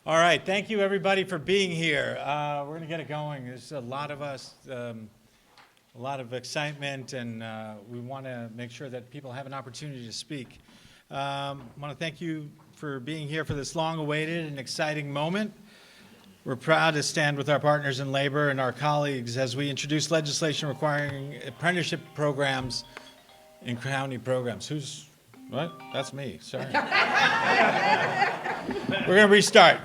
All right, thank you everybody for being here. We're going to get it going. There's a lot of us, a lot of excitement, and we want to make sure that people have an opportunity to speak. I want to thank you for being here for this long-awaited and exciting moment. We're proud to stand with our partners in labor and our colleagues as we introduce legislation requiring apprenticeship programs in county programs. What? That's me, sorry. We're going to restart.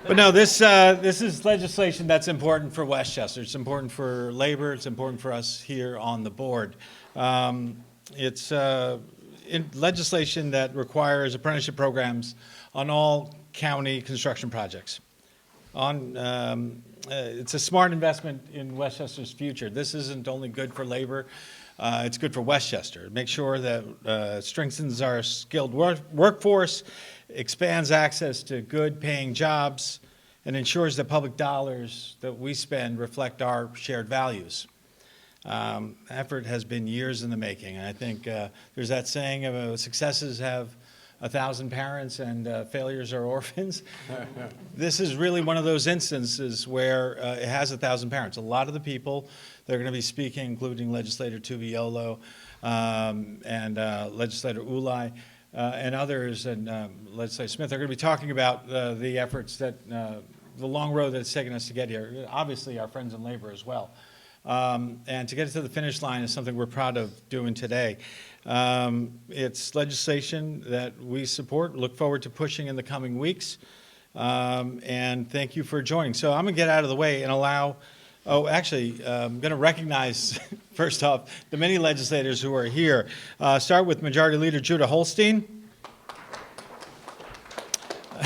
But no, this is legislation that's important for Westchester. It's important for labor. It's important for us here on the board. It's legislation that requires apprenticeship programs on all county construction projects. It's a smart investment in Westchester's future. This isn't only good for labor, it's good for Westchester. Make sure that strengthens our skilled workforce, expands access to good paying jobs, and ensures that public dollars that we spend reflect our shared values. Effort has been years in the making, and I think there's that saying of successes have 1,000 parents and failures are orphans. This is really one of those instances where it has 1,000 parents. A lot of the people that are going to be speaking, including Legislator Tuviolo and Legislator Ulai and others, and Legislator Smith, are going to be talking about the efforts that, the long road that it's taken us to get here. Obviously, our friends in labor as well. And to get it to the finish line is something we're proud of doing today. It's legislation that we support, look forward to pushing in the coming weeks, and thank you for joining. So I'm going to get out of the way and allow, I'm going to recognize, first off, the many legislators who are here. Start with Majority Leader Judah Holstein.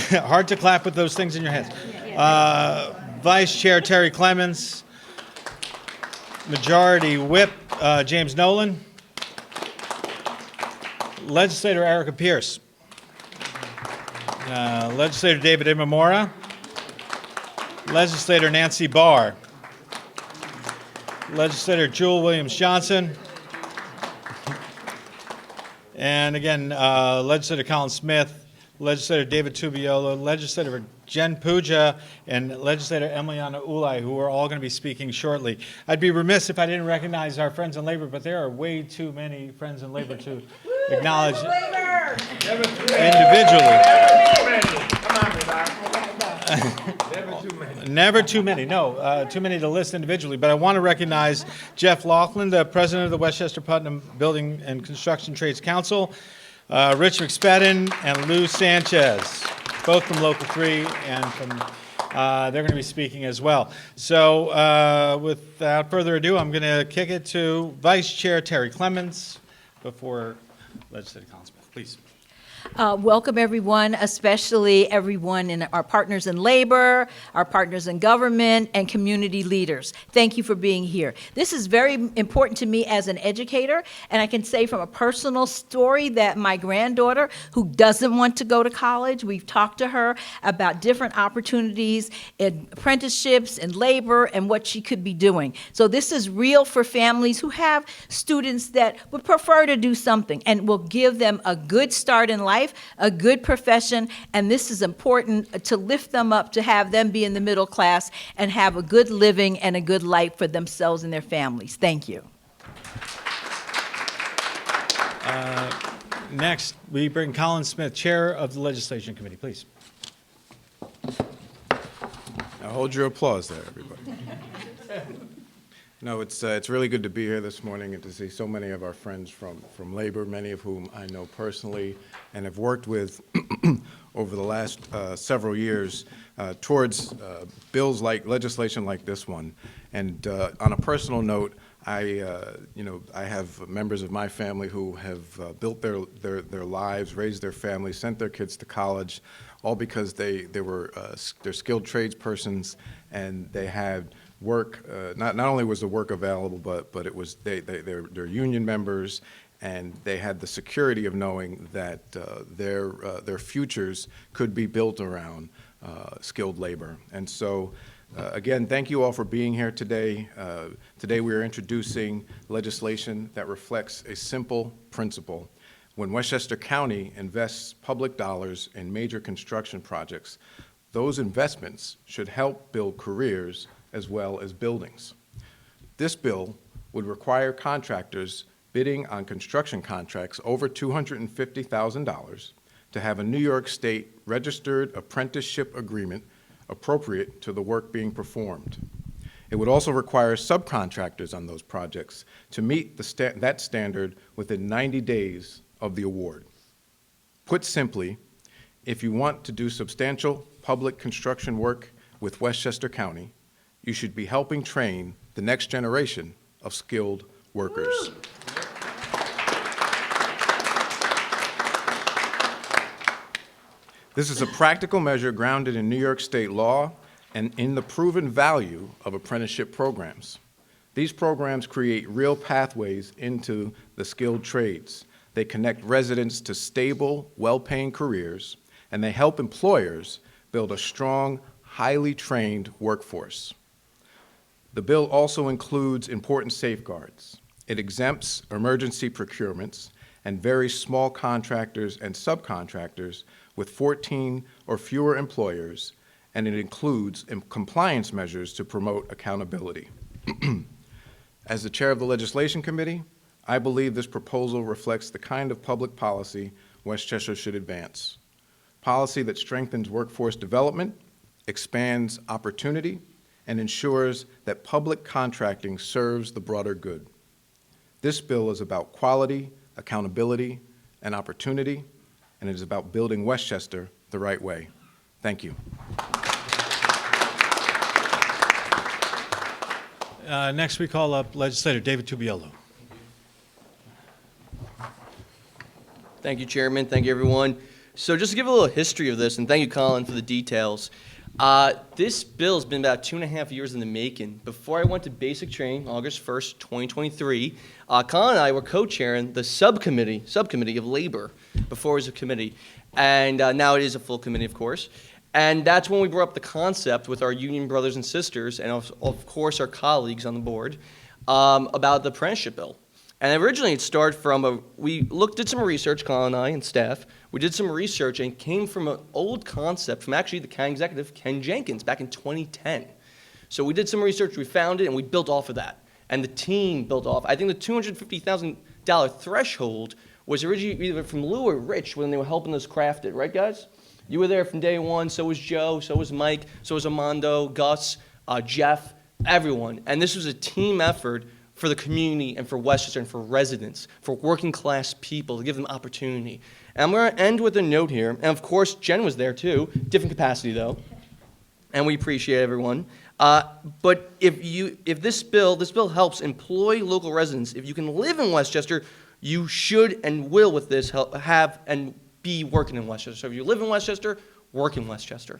Hard to clap with those things in your hands. Vice Chair Terry Clements. Majority Whip James Nolan. Legislator Erica Pierce. Legislator David Imamora. Legislator Nancy Barr. Legislator Jewel Williams-Johnson. And again, Legislator Colin Smith, Legislator David Tuviolo, Legislator Jen Puja, and Legislator Emiliana Ulai, who are all going to be speaking shortly. I'd be remiss if I didn't recognize our friends in labor, but there are way too many friends in labor to acknowledge individually. Never too many. No, too many to list individually. But I want to recognize Jeff Laughlin, the president of the Westchester Putnam Building and Construction Trades Council, Rich McSpadden, and Lou Sanchez, both from Local 3, and from they're going to be speaking as well. So without further ado, I'm going to kick it to Vice Chair Terry Clements before Legislator Colin Smith. Please. Welcome everyone, especially everyone in our partners in labor, our partners in government, and community leaders. Thank you for being here. This is very important to me as an educator, and I can say from a personal story that my granddaughter, who doesn't want to go to college, we've talked to her about different opportunities in apprenticeships and labor and what she could be doing. So this is real for families who have students that would prefer to do something and will give them a good start in life, a good profession, and this is important to lift them up, to have them be in the middle class and have a good living and a good life for themselves and their families. Thank you. Next, we bring Colin Smith, Chair of the Legislation Committee, please. Now hold your applause there, everybody. No, it's really good to be here this morning and to see so many of our friends from labor, many of whom I know personally and have worked with over the last several years towards bills like legislation like this one. And on a personal note, I have members of my family who have built their lives, raised their families, sent their kids to college, all because they're skilled tradespersons, and they had work. Not only was the work available, but it was they're union members, and they had the security of knowing that their futures could be built around skilled labor. And so, again, thank you all for being here today. Today we are introducing legislation that reflects a simple principle. When Westchester County invests public dollars in major construction projects, those investments should help build careers as well as buildings. This bill would require contractors bidding on construction contracts over $250,000 to have a New York State registered apprenticeship agreement appropriate to the work being performed. It would also require subcontractors on those projects to meet that standard within 90 days of the award. Put simply, if you want to do substantial public construction work with Westchester County, you should be helping train the next generation of skilled workers. This is a practical measure grounded in New York State law and in the proven value of apprenticeship programs. These programs create real pathways into the skilled trades. They connect residents to stable, well-paying careers, and they help employers build a strong, highly trained workforce. The bill also includes important safeguards. It exempts emergency procurements and very small contractors and subcontractors with 14 or fewer employers, and it includes compliance measures to promote accountability. As the chair of the Legislation Committee, I believe this proposal reflects the kind of public policy Westchester should advance. Policy that strengthens workforce development, expands opportunity, and ensures that public contracting serves the broader good. This bill is about quality, accountability, and opportunity, and it is about building Westchester the right way. Thank you. Next, we call up Legislator David Tubiolo. Thank you, Chairman. Thank you, everyone. So just to give a little history of this, and thank you, Colin, for the details. This bill has been about 2.5 years in the making. Before I went to basic training, August 1st, 2023, Colin and I were co-chairing the subcommittee of labor before it was a committee. And now it is a full committee, of course. And that's when we brought up the concept with our union brothers and sisters, and of course our colleagues on the board, about the apprenticeship bill. And originally it started from did some research, Colin and I and staff. We did some research and it came from an old concept from actually the county executive, Ken Jenkins, back in 2010. So we did some research, we found it, and we built off of that. And the team built off. I think the $250,000 threshold was originally either from Lou or Rich when they were helping us craft it, right, guys? You were there from day one, so was Joe, so was Mike, so was Armando, Gus, Jeff, everyone. And this was a team effort for the community and for Westchester and for residents, for working class people, to give them opportunity. And I'm going to end with a note here. And of course, Jen was there too, different capacity though. And we appreciate everyone. But if this bill helps employ local residents, if you can live in Westchester, you should and will with this have and be working in Westchester. So if you live in Westchester, work in Westchester.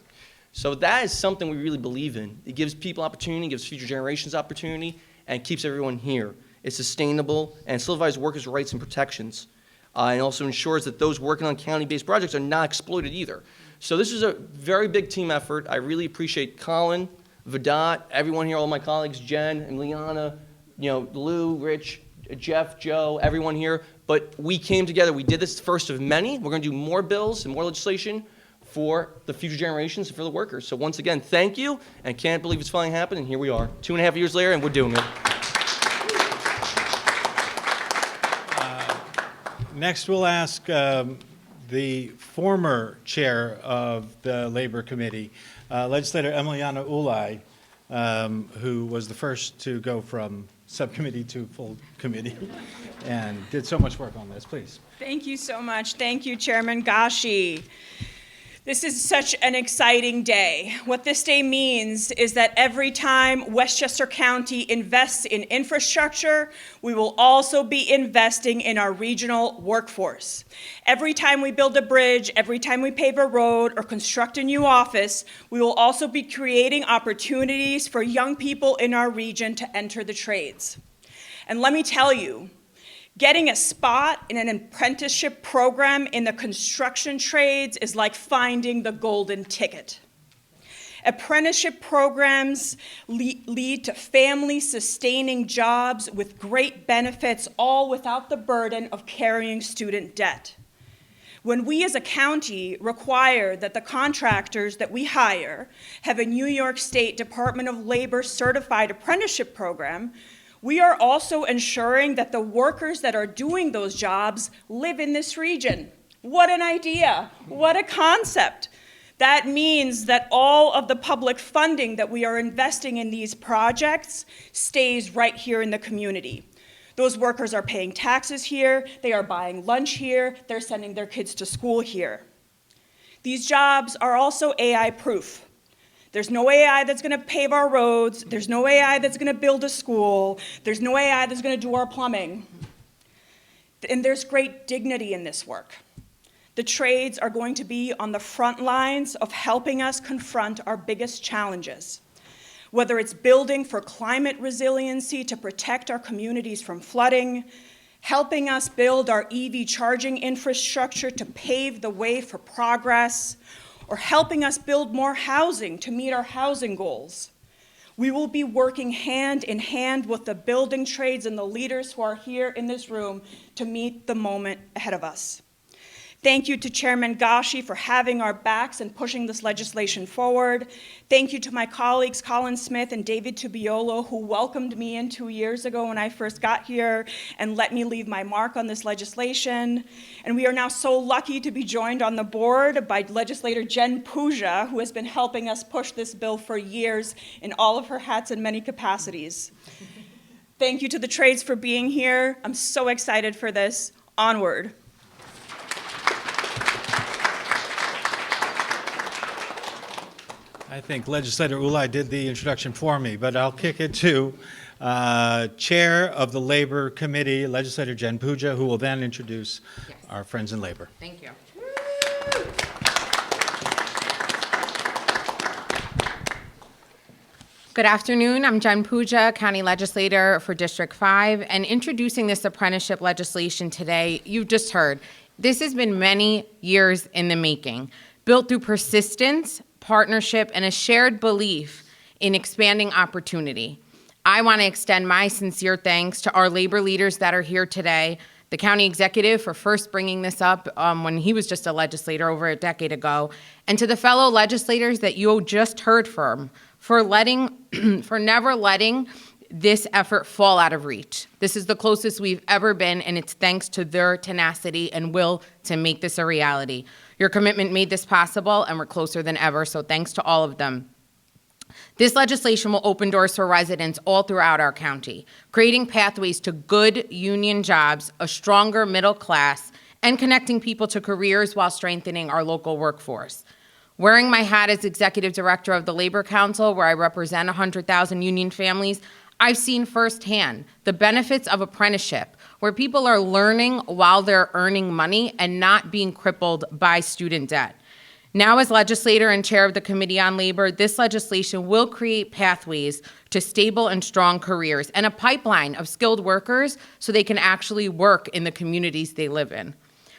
So that is something we really believe in. It gives people opportunity, gives future generations opportunity, and keeps everyone here. It's sustainable and solidifies workers' rights and protections. And also ensures that those working on county-based projects are not exploited either. So this is a very big team effort. I really appreciate Colin, Vidat, everyone here, all my colleagues, Jen and Liana, Lou, Rich, Jeff, Joe, everyone here. But we came together. We did this first of many. We're going to do more bills and more legislation for the future generations and for the workers. So once again, thank you, and can't believe it's finally happened, and here we are, 2.5 years later, and we're doing it. Next, we'll ask the former chair of the Labor Committee, Legislator Emiliana Ulai, who was the first to go from subcommittee to full committee and did so much work on this. Please. Thank you so much. Thank you, Chairman Gashi. This is such an exciting day. What this day means is that every time Westchester County invests in infrastructure, we will also be investing in our regional workforce. Every time we build a bridge, every time we pave a road or construct a new office, we will also be creating opportunities for young people in our region to enter the trades. And let me tell you, getting a spot in an apprenticeship program in the construction trades is like finding the golden ticket. Apprenticeship programs lead to family-sustaining jobs with great benefits, all without the burden of carrying student debt. When we as a county require that the contractors that we hire have a New York State Department of Labor certified apprenticeship program, we are also ensuring that the workers that are doing those jobs live in this region. What an idea, what a concept. That means that all of the public funding that we are investing in these projects stays right here in the community. Those workers are paying taxes here, they are buying lunch here, they're sending their kids to school here. These jobs are also AI-proof. There's no AI that's gonna pave our roads, there's no AI that's gonna build a school, there's no AI that's gonna do our plumbing. And there's great dignity in this work. The trades are going to be on the front lines of helping us confront our biggest challenges. Whether it's building for climate resiliency to protect our communities from flooding, helping us build our EV charging infrastructure to pave the way for progress, or helping us build more housing to meet our housing goals. We will be working hand in hand with the building trades and the leaders who are here in this room to meet the moment ahead of us. Thank you to Chairman Gashi for having our backs and pushing this legislation forward. Thank you to my colleagues Colin Smith and David Tubiolo, who welcomed me in 2 years ago when I first got here and let me leave my mark on this legislation. And we are now so lucky to be joined on the board by legislator Jen Puja, who has been helping us push this bill for years in all of her hats and many capacities. Thank you to the trades for being here. I'm so excited for this. Onward. I think Legislator Ulai did the introduction for me, but I'll kick it to Chair of the Labor Committee, Legislator Jen Puja, who will then introduce our friends in labor. Thank you. Good afternoon. I'm Jen Puja, County Legislator for District 5, and introducing this apprenticeship legislation today. You've just heard, this has been many years in the making, built through persistence, partnership, and a shared belief in expanding opportunity. I want to extend my sincere thanks to our labor leaders that are here today, the county executive for first bringing this up when he was just a legislator over a decade ago, and to the fellow legislators that you just heard from for never letting this effort fall out of reach. This is the closest we've ever been, and it's thanks to their tenacity and will to make this a reality. Your commitment made this possible, and we're closer than ever, so thanks to all of them. This legislation will open doors for residents all throughout our county, creating pathways to good union jobs, a stronger middle class, and connecting people to careers while strengthening our local workforce. Wearing my hat as Executive Director of the Labor Council, where I represent 100,000 union families, I've seen firsthand the benefits of apprenticeship, where people are learning while they're earning money and not being crippled by student debt. Now, as legislator and chair of the Committee on Labor, this legislation will create pathways to stable and strong careers and a pipeline of skilled workers so they can actually work in the communities they live in.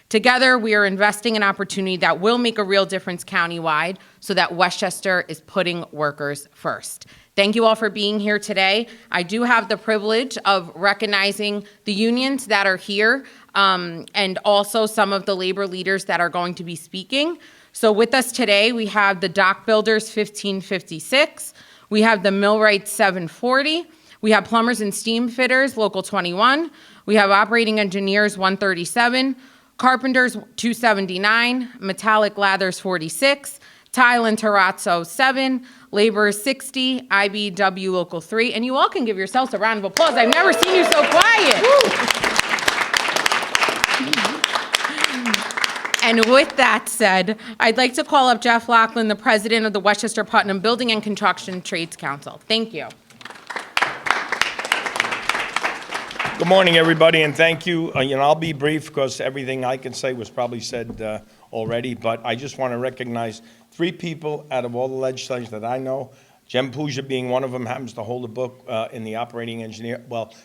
Together, we are investing in opportunity that will make a real difference countywide so that Westchester is putting workers first. Thank you all for being here today. I do have the privilege of recognizing the unions that are here and also some of the labor leaders that are going to be speaking. So with us today, we have the Dock Builders 1556, we have the Millwrights 740, we have Plumbers and Steam Fitters Local 21, we have Operating Engineers 137, Carpenters 279, Metallic Lathers 46, Tile and Terrazzo 7, Labor 60, IBW Local 3, and you all can give yourselves a round of applause. I've never seen you so quiet. And with that said, I'd like to call up Jeff Laughlin, the president of the Westchester Putnam Building and Construction Trades Council. Thank you. Good morning, everybody, and thank you. I'll be brief because everything I can say was probably said already, but I just want to recognize 3 people out of all the legislators that I know. Jen Puja being one of them, happens to hold a book in the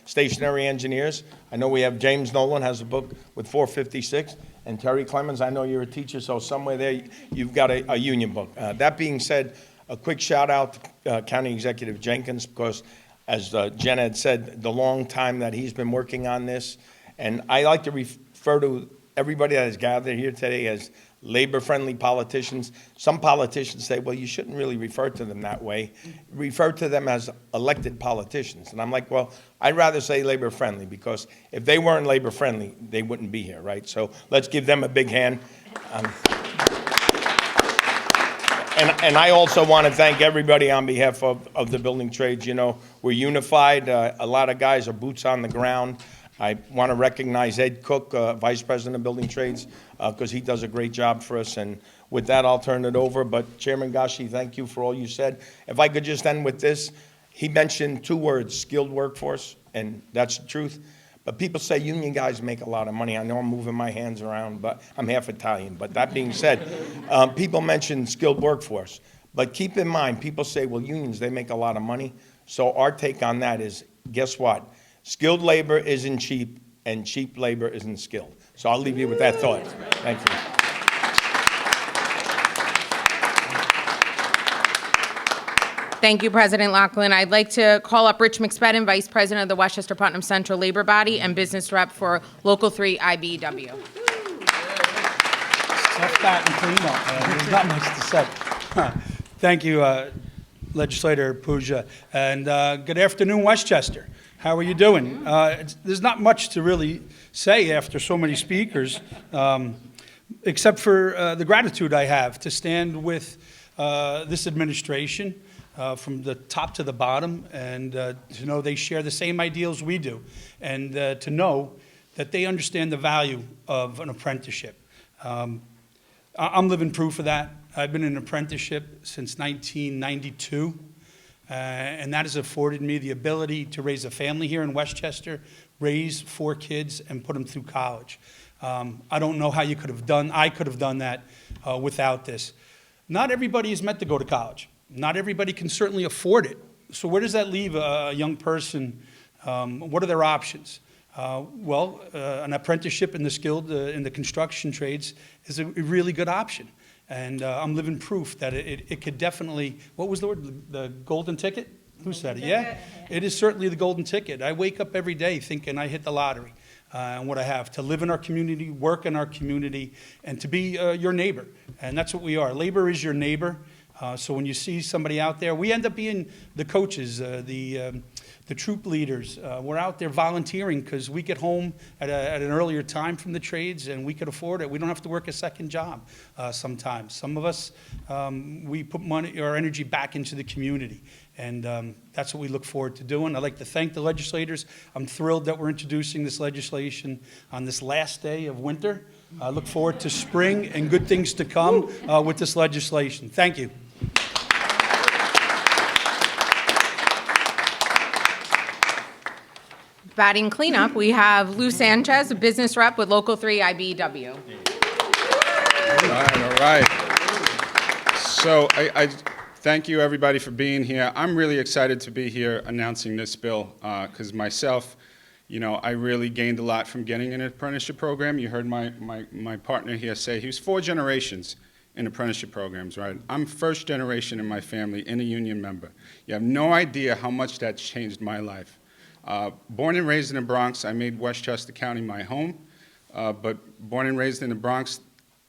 stationary engineers. I know we have James Nolan has a book with 456, and Terry Clemens, I know you're a teacher, so somewhere there you've got a union book. That being said, A quick shout out to County Executive Jenkins, because as Jenna had said, the long time that he's been working on this. And I like to refer to everybody that has gathered here today as labor-friendly politicians. Some politicians say, well, you shouldn't really refer to them that way. Refer to them as elected politicians. And I'm like, well, I'd rather say labor-friendly, because if they weren't labor-friendly, they wouldn't be here, right? So let's give them a big hand. And I also want to thank everybody on behalf of the building trades. You know, we're unified. A lot of guys are boots on the ground. I want to recognize Ed Cook, Vice President of Building Trades, because he does a great job for us. And with that, I'll turn it over. But Chairman Gashi, thank you for all you said. If I could just end with this, he mentioned 2 words, skilled workforce, and that's the truth. But people say union guys make a lot of money. I know I'm moving my hands around, but I'm half Italian. But that being said, people mention skilled workforce. But keep in mind, people say, well, unions, they make a lot of money. So our take on that is, guess what? Skilled labor isn't cheap, and cheap labor isn't skilled. So I'll leave you with that thought. Thank you. Thank you, President Lachlan. I'd like to call up Rich McSpadden, Vice President of the Westchester Putnam Central Labor Body and Business Rep for Local 3 IBEW. Tough bat and clean up, man. There's not much to say. Thank you, Legislator Puja, and good afternoon, Westchester. How are you doing? There's not much to really say after so many speakers, except for the gratitude I have to stand with this administration from the top to the bottom, and to know they share the same ideals we do, and to know that they understand the value of an apprenticeship. I'm living proof of that. I've been in an apprenticeship since 1992, and that has afforded me the ability to raise a family here in Westchester, raise 4 kids, and put them through college. I don't know how I could have done that without this. Not everybody is meant to go to college. Not everybody can certainly afford it. So where does that leave a young person? What are their options? Well, an apprenticeship in the construction trades is a really good option. And I'm living proof that it could definitely, what was the word, the golden ticket? Who said it? Yeah, it is certainly the golden ticket. I wake up every day thinking I hit the lottery. And what I have, to live in our community, work in our community, and to be your neighbor. And that's what we are. Labor is your neighbor. So when you see somebody out there, we end up being the coaches, the troop leaders. We're out there volunteering because we get home at an earlier time from the trades, and we could afford it. We don't have to work a second job sometimes. Some of us, we put money or energy back into the community, and that's what we look forward to doing. I'd like to thank the legislators. I'm thrilled that we're introducing this legislation on this last day of winter. I look forward to spring and good things to come with this legislation. Thank you. Batting cleanup, we have Lou Sanchez, a business rep with Local 3 IBEW. All right. So I thank you, everybody, for being here. I'm really excited to be here announcing this bill because myself, you know, I really gained a lot from getting an apprenticeship program. You heard my partner here say he was 4 generations in apprenticeship programs, right? I'm first generation in my family in a union member. You have no idea how much that's changed my life. Born and raised in the Bronx, I made Westchester County my home, but born and raised in the Bronx,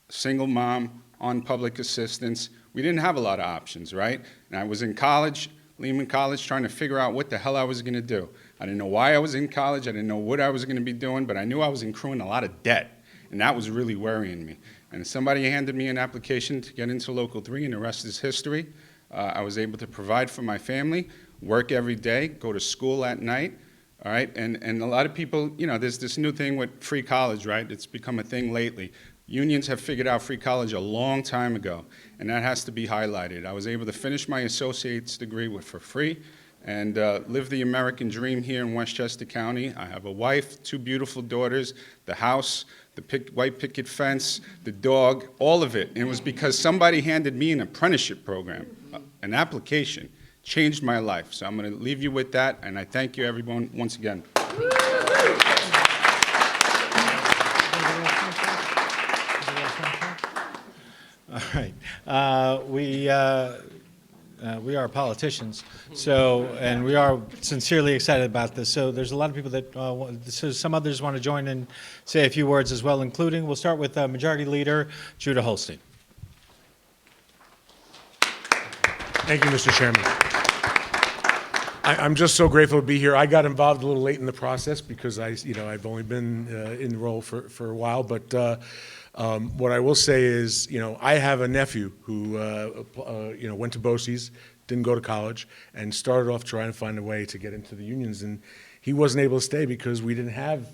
single mom, on public assistance. We didn't have a lot of options, right? And I was in college, Lehman College, trying to figure out what the hell I was gonna do. I didn't know why I was in college, I didn't know what I was gonna be doing, but I knew I was accruing a lot of debt, and that was really worrying me. And somebody handed me an application to get into Local 3, and the rest is history. I was able to provide for my family, work every day, go to school at night. All right, and a lot of people, you know, there's this new thing with free college, right? It's become a thing lately. Unions have figured out free college a long time ago, and that has to be highlighted. I was able to finish my associate's degree for free and live the American dream here in Westchester County. I have a wife, 2 beautiful daughters, the house, the white picket fence, the dog, all of it. And it was because somebody handed me an apprenticeship program, an application. Changed my life. So I'm going to leave you with that, and I thank you, everyone, once again. All right. we are politicians, so, and we are sincerely excited about this. So there's a lot of people that, so some others want to join and say a few words as well, including, we'll start with Majority Leader Judah Holstein. Thank you, Mr. Chairman. I'm just so grateful to be here. I got involved a little late in the process because I've only been in the role for a while. But what I will say is, I have a nephew who went to BOCES, didn't go to college, and started off trying to find a way to get into the unions, and he wasn't able to stay because we didn't have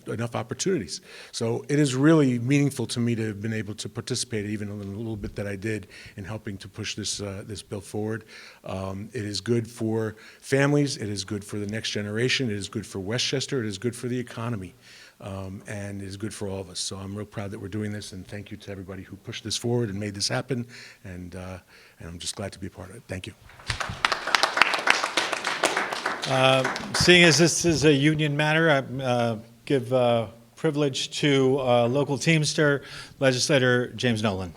enough opportunities. So it is really meaningful to me to have been able to participate, even in the little bit that I did, in helping to push this bill forward. It is good for families. It is good for the next generation. It is good for Westchester. It is good for the economy. And it is good for all of us. So I'm real proud that we're doing this, and thank you to everybody who pushed this forward and made this happen. And I'm just glad to be a part of it. Thank you. Seeing as this is a union matter, I give privilege to local Teamster, Legislator James Nolan.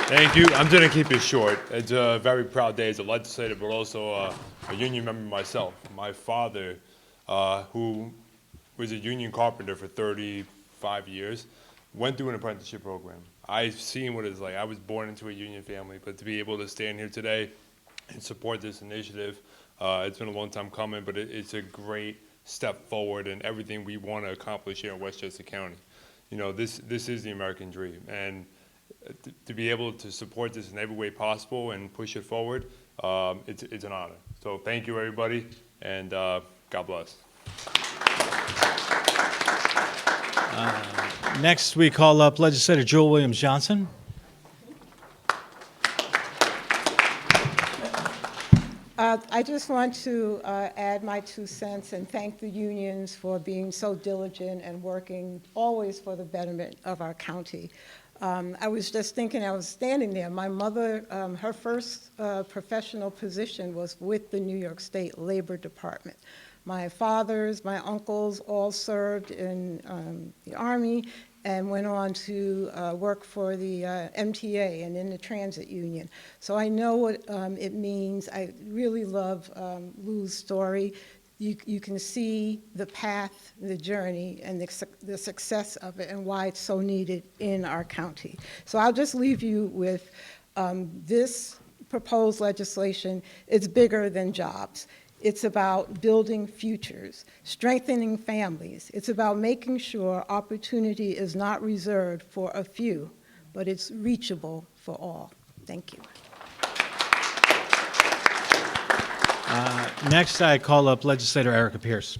Thank you. I'm going to keep it short. It's a very proud day as a legislator, but also a union member myself. My father, who was a union carpenter for 35 years, went through an apprenticeship program. I've seen what it's like. I was born into a union family, but to be able to stand here today and support this initiative, it's been a long time coming, but it's a great step forward in everything we want to accomplish here in Westchester County. This is the American dream, and to be able to support this in every way possible and push it forward, it's an honor. So thank you, everybody, and God bless. Next, we call up Legislator Jewel Williams-Johnson. I just want to add my 2 cents and thank the unions for being so diligent and working always for the betterment of our county. I was just thinking, I was standing there. My mother, her first professional position was with the New York State Labor Department. My fathers, my uncles all served in the Army and went on to work for the MTA and in the transit union. So I know what it means. I really love Lou's story. You can see the path, the journey, and the success of it and why it's so needed in our county. So I'll just leave you with this proposed legislation. It's bigger than jobs. It's about building futures, strengthening families. It's about making sure opportunity is not reserved for a few, but it's reachable for all. Thank you. Next, I call up Legislator Erica Pierce.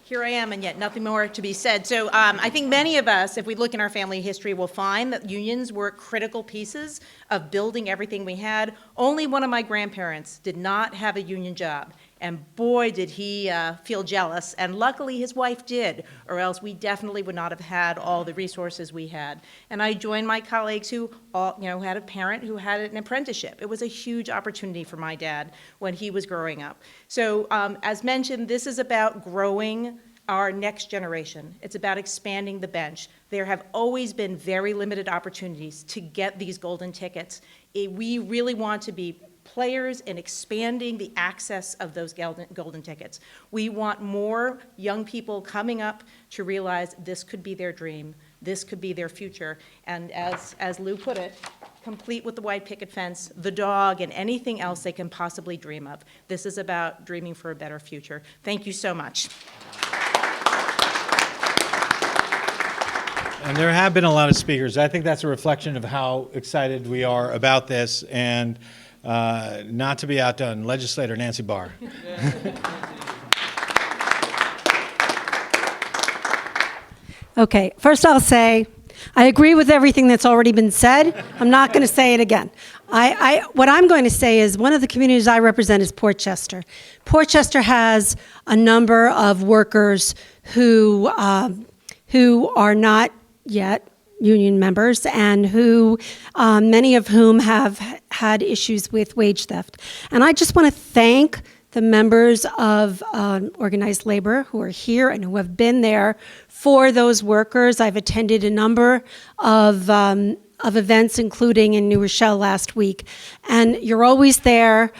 Here I am, and yet nothing more to be said. So I think many of us, if we look in our family history, will find that unions were critical pieces of building everything we had. Only one of my grandparents did not have a union job, and boy, did he feel jealous, and luckily his wife did, or else we definitely would not have had all the resources we had. And I joined my colleagues who all, had a parent who had an apprenticeship. It was a huge opportunity for my dad when he was growing up. So as mentioned, this is about growing our next generation. It's about expanding the bench. There have always been very limited opportunities to get these golden tickets. We really want to be players in expanding the access of those golden tickets. We want more young people coming up to realize this could be their dream, this could be their future, and as Lou put it, complete with the white picket fence, the dog, and anything else they can possibly dream of. This is about dreaming for a better future. Thank you so much. And there have been a lot of speakers. I think that's a reflection of how excited we are about this, and not to be outdone, Legislator Nancy Barr. Okay, first I'll say, I agree with everything that's already been said. I'm not going to say it again. What I'm going to say is one of the communities I represent is Portchester. Portchester has a number of workers who are not yet union members and who, many of whom have had issues with wage theft. And I just want to thank the members of organized labor who are here and who have been there for those workers. I've attended a number of of events, including in New Rochelle last week. And you're always there.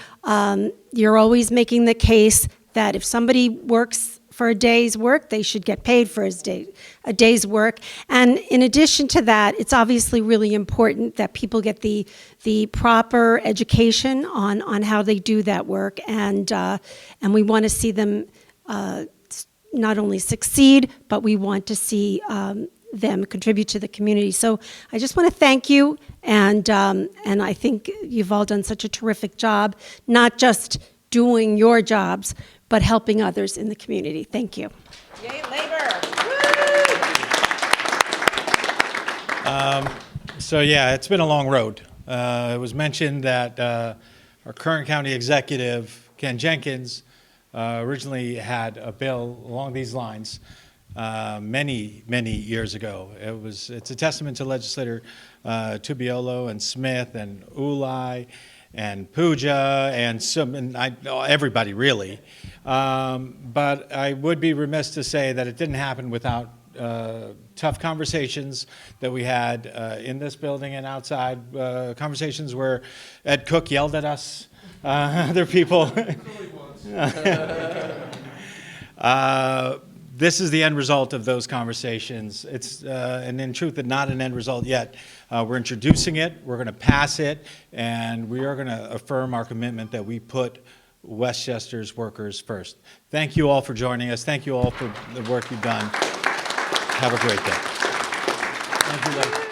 You're always making the case that if somebody works for a day's work, they should get paid for a day's work. And in addition to that, it's obviously really important that people get the proper education on how they do that work, and we want to see them not only succeed, but we want to see them contribute to the community. So I just want to thank you, and I think you've all done such a terrific job, not just doing your jobs, but helping others in the community. Thank you. Yay, labor. So yeah, it's been a long road. It was mentioned that our current county executive, Ken Jenkins, originally had a bill along these lines many years ago. It's a testament to Legislator Tubiolo and Smith and Ulai and Pooja and everybody really. But I would be remiss to say that it didn't happen without tough conversations that we had in this building and outside, conversations where Ed Cook yelled at us, other people. This is the end result of those conversations. It's, and in truth, not an end result yet. We're introducing it, we're going to pass it, and we are going to affirm our commitment that we put Westchester's workers first. Thank you all for joining us. Thank you all for the work you've done. Have a great day. Thank you, Lee.